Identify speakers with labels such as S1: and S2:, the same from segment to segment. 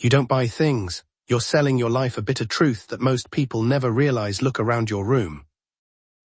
S1: You don't buy things, you're selling your life. A bitter truth that most people never realize. Look around your room.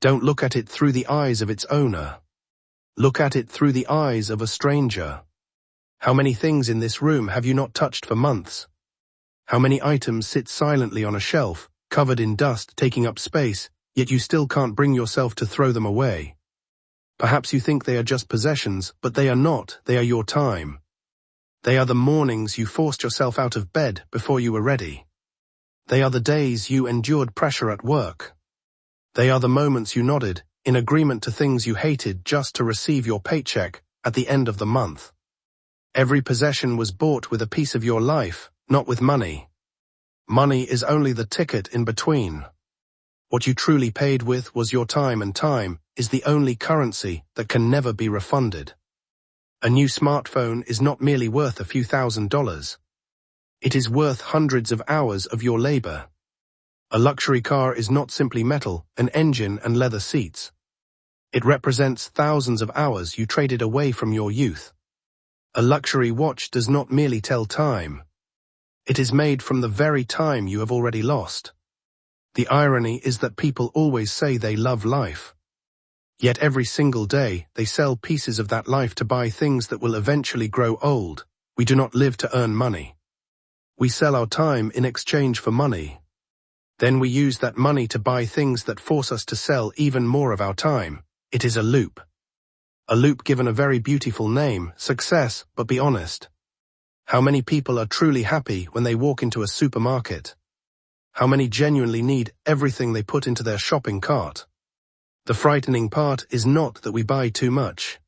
S1: Don't look at it through the eyes of its owner. Look at it through the eyes of a stranger. How many things in this room have you not touched for months? How many items sit silently on a shelf, covered in dust, taking up space, yet you still can't bring yourself to throw them away? Perhaps you think they are just possessions, but they are not. They are your time. They are the mornings you forced yourself out of bed before you were ready. They are the days you endured pressure at work. They are the moments you nodded, in agreement to things you hated, just to receive your paycheck at the end of the month. Every possession was bought with a piece of your life, not with money. Money is only the ticket in between. What you truly paid with was your time, and time is the only currency that can never be refunded. A new smartphone is not merely worth a few $1,000s. It is worth hundreds of hours of your labor. A luxury car is not simply metal, an engine and leather seats. It represents thousands of hours you traded away from your youth. A luxury watch does not merely tell time. It is made from the very time you have already lost. The irony is that people always say they love life. Yet every single day, they sell pieces of that life to buy things that will eventually grow old. We do not live to earn money. We sell our time in exchange for money. Then we use that money to buy things that force us to sell even more of our time. It is a loop. A loop given a very beautiful name, success, but be honest. How many people are truly happy when they walk into a supermarket? How many genuinely need everything they put into their shopping cart? The frightening part is not that we buy too much.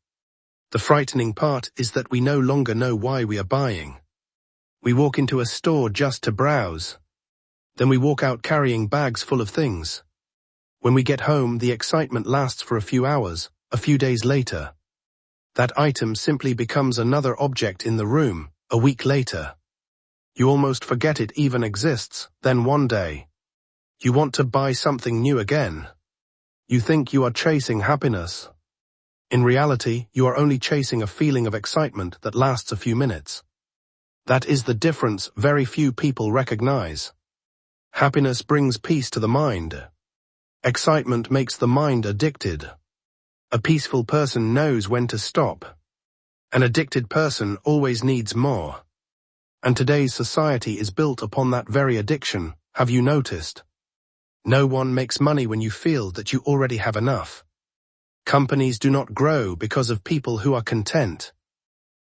S1: The frightening part is that we no longer know why we are buying. We walk into a store just to browse. Then we walk out carrying bags full of things. When we get home, the excitement lasts for a few hours, a few days later. That item simply becomes another object in the room, a week later. You almost forget it even exists, then one day, you want to buy something new again. You think you are chasing happiness. In reality, you are only chasing a feeling of excitement that lasts a few minutes. That is the difference very few people recognize. Happiness brings peace to the mind. Excitement makes the mind addicted. A peaceful person knows when to stop. An addicted person always needs more. And today's society is built upon that very addiction. Have you noticed? No one makes money when you feel that you already have enough. Companies do not grow because of people who are content.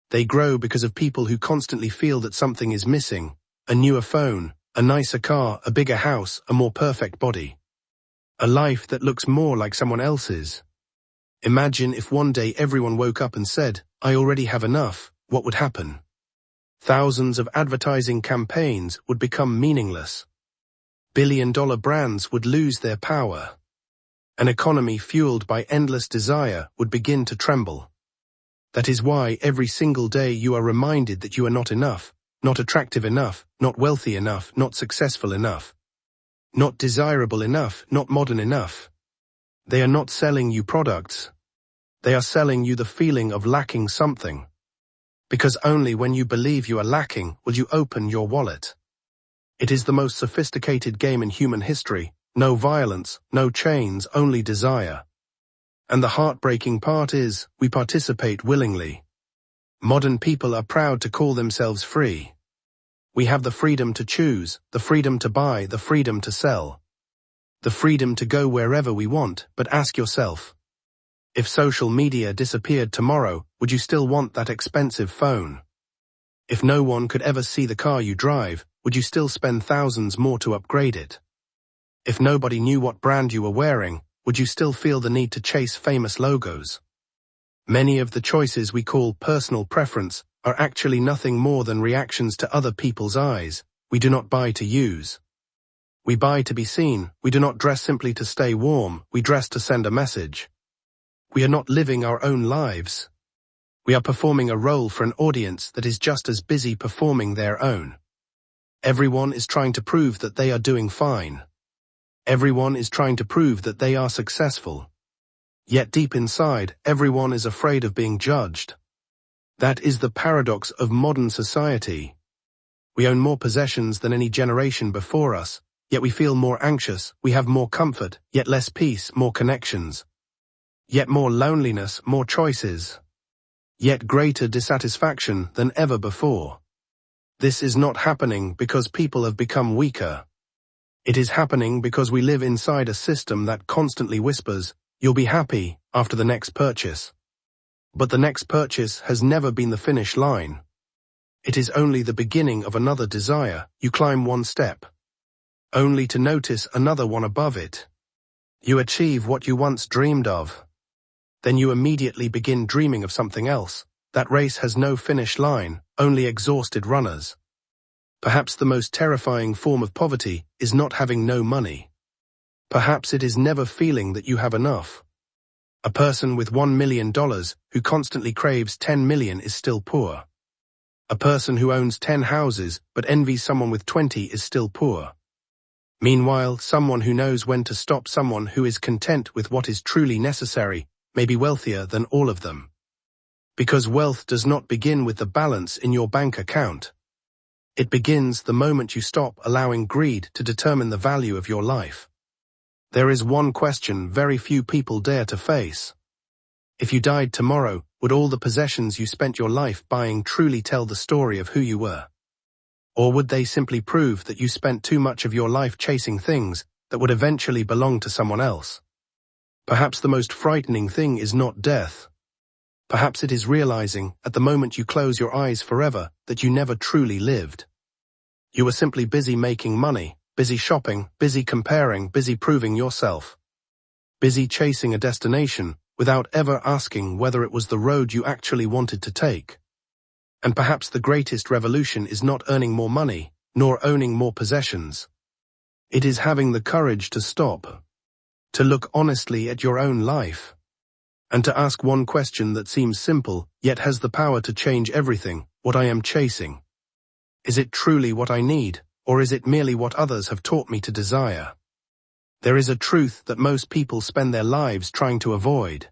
S1: They grow because of people who constantly feel that something is missing: a newer phone, a nicer car, a bigger house, a more perfect body. A life that looks more like someone else's. Imagine if one day everyone woke up and said, "I already have enough," what would happen? Thousands of advertising campaigns would become meaningless. Billion-dollar brands would lose their power. An economy fueled by endless desire would begin to tremble. That is why every single day you are reminded that you are not enough, not attractive enough, not wealthy enough, not successful enough, not desirable enough, not modern enough. They are not selling you products. They are selling you the feeling of lacking something. Because only when you believe you are lacking will you open your wallet. It is the most sophisticated game in human history. No violence, no chains, only desire. And the heartbreaking part is, we participate willingly. Modern people are proud to call themselves free. We have the freedom to choose, the freedom to buy, the freedom to sell. The freedom to go wherever we want, but ask yourself, if social media disappeared tomorrow, would you still want that expensive phone? If no one could ever see the car you drive, would you still spend thousands more to upgrade it? If nobody knew what brand you were wearing, would you still feel the need to chase famous logos? Many of the choices we call personal preference are actually nothing more than reactions to other people's eyes. We do not buy to use. We buy to be seen. We do not dress simply to stay warm. We dress to send a message. We are not living our own lives. We are performing a role for an audience that is just as busy performing their own. Everyone is trying to prove that they are doing fine. Everyone is trying to prove that they are successful. Yet deep inside, everyone is afraid of being judged. That is the paradox of modern society. We own more possessions than any generation before us, yet we feel more anxious, we have more comfort, yet less peace, more connections, yet more loneliness, more choices, yet greater dissatisfaction than ever before. This is not happening because people have become weaker. It is happening because we live inside a system that constantly whispers, "You'll be happy after the next purchase." But the next purchase has never been the finish line. It is only the beginning of another desire. You climb one step, only to notice another one above it. You achieve what you once dreamed of. Then you immediately begin dreaming of something else. That race has no finish line, only exhausted runners. Perhaps the most terrifying form of poverty is not having no money. Perhaps it is never feeling that you have enough. A person with $1 million who constantly craves 10 million is still poor. A person who owns 10 houses but envies someone with 20 is still poor. Meanwhile, someone who knows when to stop, someone who is content with what is truly necessary, may be wealthier than all of them. Because wealth does not begin with the balance in your bank account. It begins the moment you stop allowing greed to determine the value of your life. There is one question very few people dare to face. If you died tomorrow, would all the possessions you spent your life buying truly tell the story of who you were? Or would they simply prove that you spent too much of your life chasing things that would eventually belong to someone else? Perhaps the most frightening thing is not death. Perhaps it is realizing, at the moment you close your eyes forever, that you never truly lived. You were simply busy making money, busy shopping, busy comparing, busy proving yourself. Busy chasing a destination, without ever asking whether it was the road you actually wanted to take. And perhaps the greatest revolution is not earning more money, nor owning more possessions. It is having the courage to stop, to look honestly at your own life, and to ask one question that seems simple, yet has the power to change everything: what I am chasing. Is it truly what I need, or is it merely what others have taught me to desire? There is a truth that most people spend their lives trying to avoid.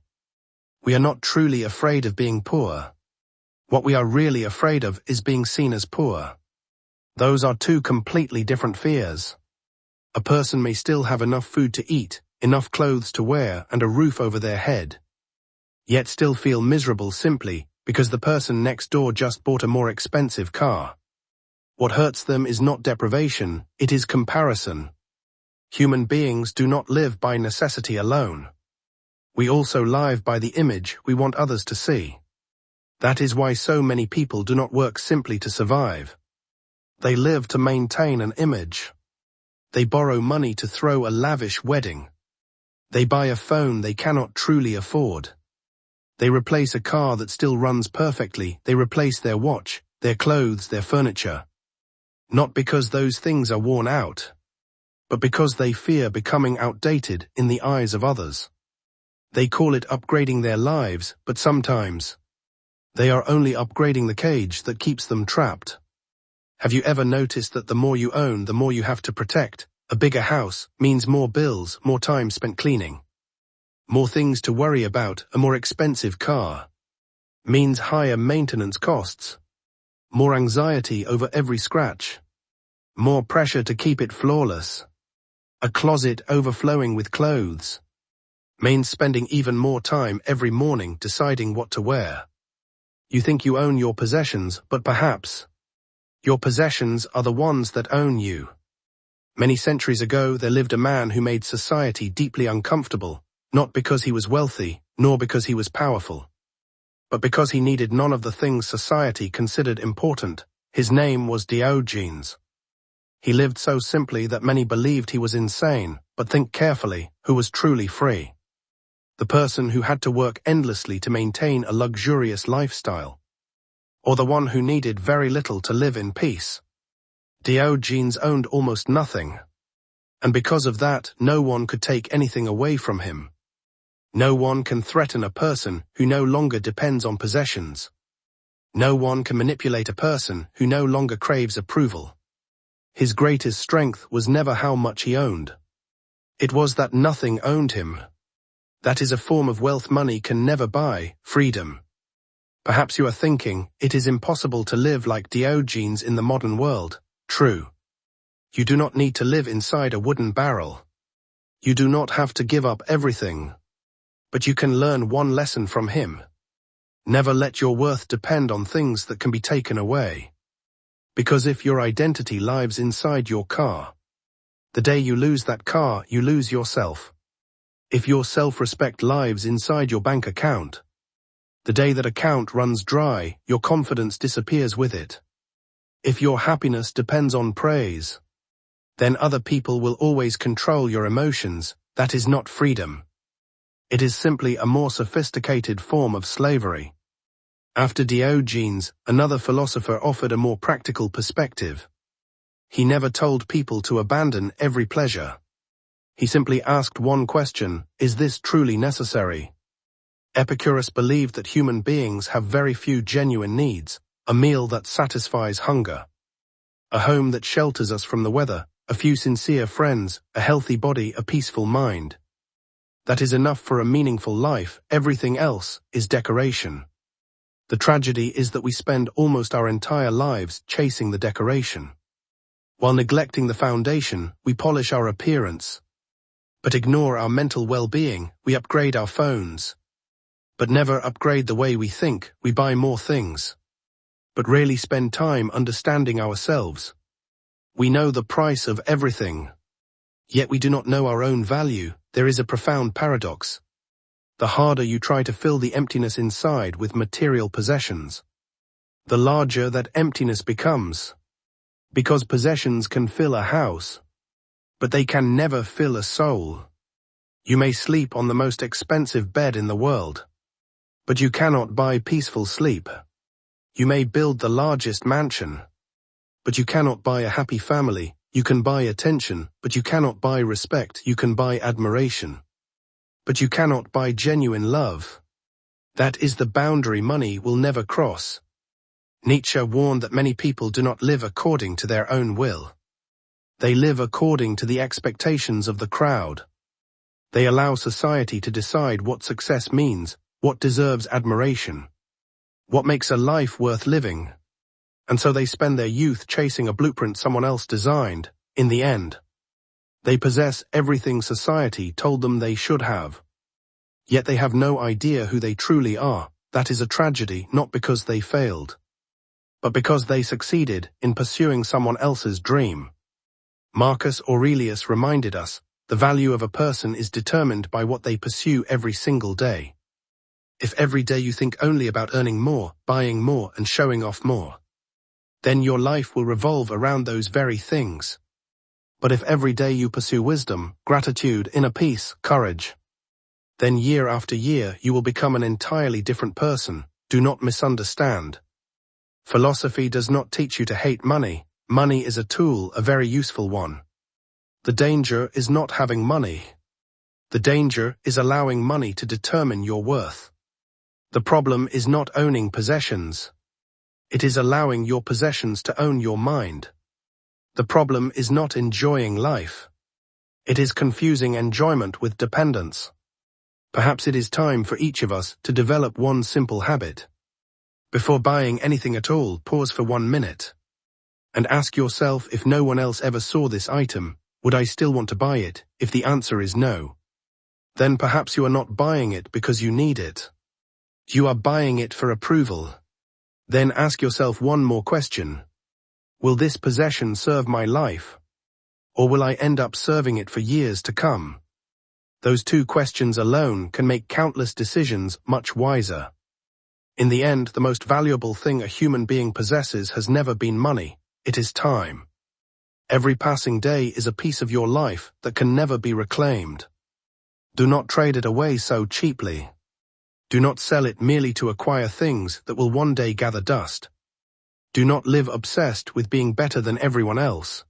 S1: We are not truly afraid of being poor. What we are really afraid of is being seen as poor. Those are two completely different fears. A person may still have enough food to eat, enough clothes to wear, and a roof over their head, yet still feel miserable simply because the person next door just bought a more expensive car. What hurts them is not deprivation, it is comparison. Human beings do not live by necessity alone. We also live by the image we want others to see. That is why so many people do not work simply to survive. They live to maintain an image. They borrow money to throw a lavish wedding. They buy a phone they cannot truly afford. They replace a car that still runs perfectly. They replace their watch, their clothes, their furniture. Not because those things are worn out, but because they fear becoming outdated in the eyes of others. They call it upgrading their lives, but sometimes they are only upgrading the cage that keeps them trapped. Have you ever noticed that the more you own, the more you have to protect? A bigger house means more bills, more time spent cleaning, more things to worry about. A more expensive car means higher maintenance costs, more anxiety over every scratch, more pressure to keep it flawless. A closet overflowing with clothes means spending even more time every morning deciding what to wear. You think you own your possessions, but perhaps your possessions are the ones that own you. Many centuries ago there lived a man who made society deeply uncomfortable, not because he was wealthy, nor because he was powerful, but because he needed none of the things society considered important. His name was Diogenes. He lived so simply that many believed he was insane, but think carefully, who was truly free? The person who had to work endlessly to maintain a luxurious lifestyle, or the one who needed very little to live in peace? Diogenes owned almost nothing, and because of that, no one could take anything away from him. No one can threaten a person who no longer depends on possessions. No one can manipulate a person who no longer craves approval. His greatest strength was never how much he owned. It was that nothing owned him. That is a form of wealth money can never buy: freedom. Perhaps you are thinking, it is impossible to live like Diogenes in the modern world. True. You do not need to live inside a wooden barrel. You do not have to give up everything. But you can learn one lesson from him. Never let your worth depend on things that can be taken away. Because if your identity lives inside your car, the day you lose that car, you lose yourself. If your self-respect lives inside your bank account, the day that account runs dry, your confidence disappears with it. If your happiness depends on praise, then other people will always control your emotions. That is not freedom. It is simply a more sophisticated form of slavery. After Diogenes, another philosopher offered a more practical perspective. He never told people to abandon every pleasure. He simply asked one question: is this truly necessary? Epicurus believed that human beings have very few genuine needs: a meal that satisfies hunger, a home that shelters us from the weather, a few sincere friends, a healthy body, a peaceful mind. That is enough for a meaningful life. Everything else is decoration. The tragedy is that we spend almost our entire lives chasing the decoration. While neglecting the foundation, we polish our appearance, but ignore our mental well-being. We upgrade our phones, but never upgrade the way we think. We buy more things, but rarely spend time understanding ourselves. We know the price of everything, yet we do not know our own value. There is a profound paradox. The harder you try to fill the emptiness inside with material possessions, the larger that emptiness becomes. Because possessions can fill a house, but they can never fill a soul. You may sleep on the most expensive bed in the world, but you cannot buy peaceful sleep. You may build the largest mansion, but you cannot buy a happy family. You can buy attention, but you cannot buy respect. You can buy admiration, but you cannot buy genuine love. That is the boundary money will never cross. Nietzsche warned that many people do not live according to their own will. They live according to the expectations of the crowd. They allow society to decide what success means, what deserves admiration, what makes a life worth living. And so they spend their youth chasing a blueprint someone else designed. In the end, they possess everything society told them they should have. Yet they have no idea who they truly are. That is a tragedy, not because they failed, but because they succeeded in pursuing someone else's dream. Marcus Aurelius reminded us, the value of a person is determined by what they pursue every single day. If every day you think only about earning more, buying more, and showing off more, then your life will revolve around those very things. But if every day you pursue wisdom, gratitude, inner peace, courage, then year after year you will become an entirely different person. Do not misunderstand. Philosophy does not teach you to hate money. Money is a tool, a very useful one. The danger is not having money. The danger is allowing money to determine your worth. The problem is not owning possessions. It is allowing your possessions to own your mind. The problem is not enjoying life. It is confusing enjoyment with dependence. Perhaps it is time for each of us to develop one simple habit. Before buying anything at all, pause for 1 minute and ask yourself, if no one else ever saw this item, would I still want to buy it? If the answer is no, then perhaps you are not buying it because you need it. You are buying it for approval. Then ask yourself one more question. Will this possession serve my life? Or will I end up serving it for years to come? Those two questions alone can make countless decisions much wiser. In the end, the most valuable thing a human being possesses has never been money. It is time. Every passing day is a piece of your life that can never be reclaimed. Do not trade it away so cheaply. Do not sell it merely to acquire things that will one day gather dust. Do not live obsessed with being better than everyone else.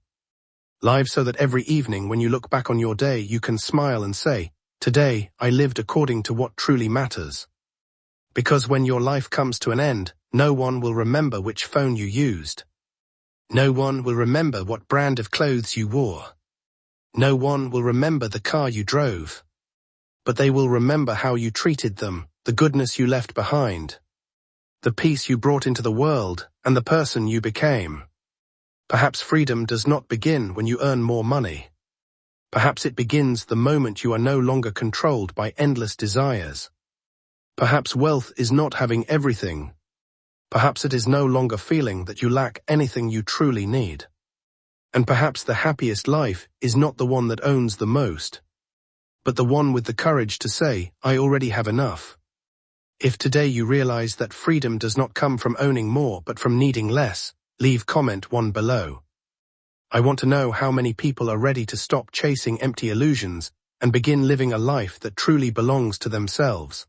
S1: Live so that every evening when you look back on your day you can smile and say, today I lived according to what truly matters. Because when your life comes to an end, no one will remember which phone you used. No one will remember what brand of clothes you wore. No one will remember the car you drove. But they will remember how you treated them, the goodness you left behind. the peace you brought into the world, and the person you became. Perhaps freedom does not begin when you earn more money. Perhaps it begins the moment you are no longer controlled by endless desires. Perhaps wealth is not having everything. Perhaps it is no longer feeling that you lack anything you truly need. And perhaps the happiest life is not the one that owns the most, but the one with the courage to say, I already have enough. If today you realize that freedom does not come from owning more but from needing less, leave comment 1 below. I want to know how many people are ready to stop chasing empty illusions and begin living a life that truly belongs to themselves.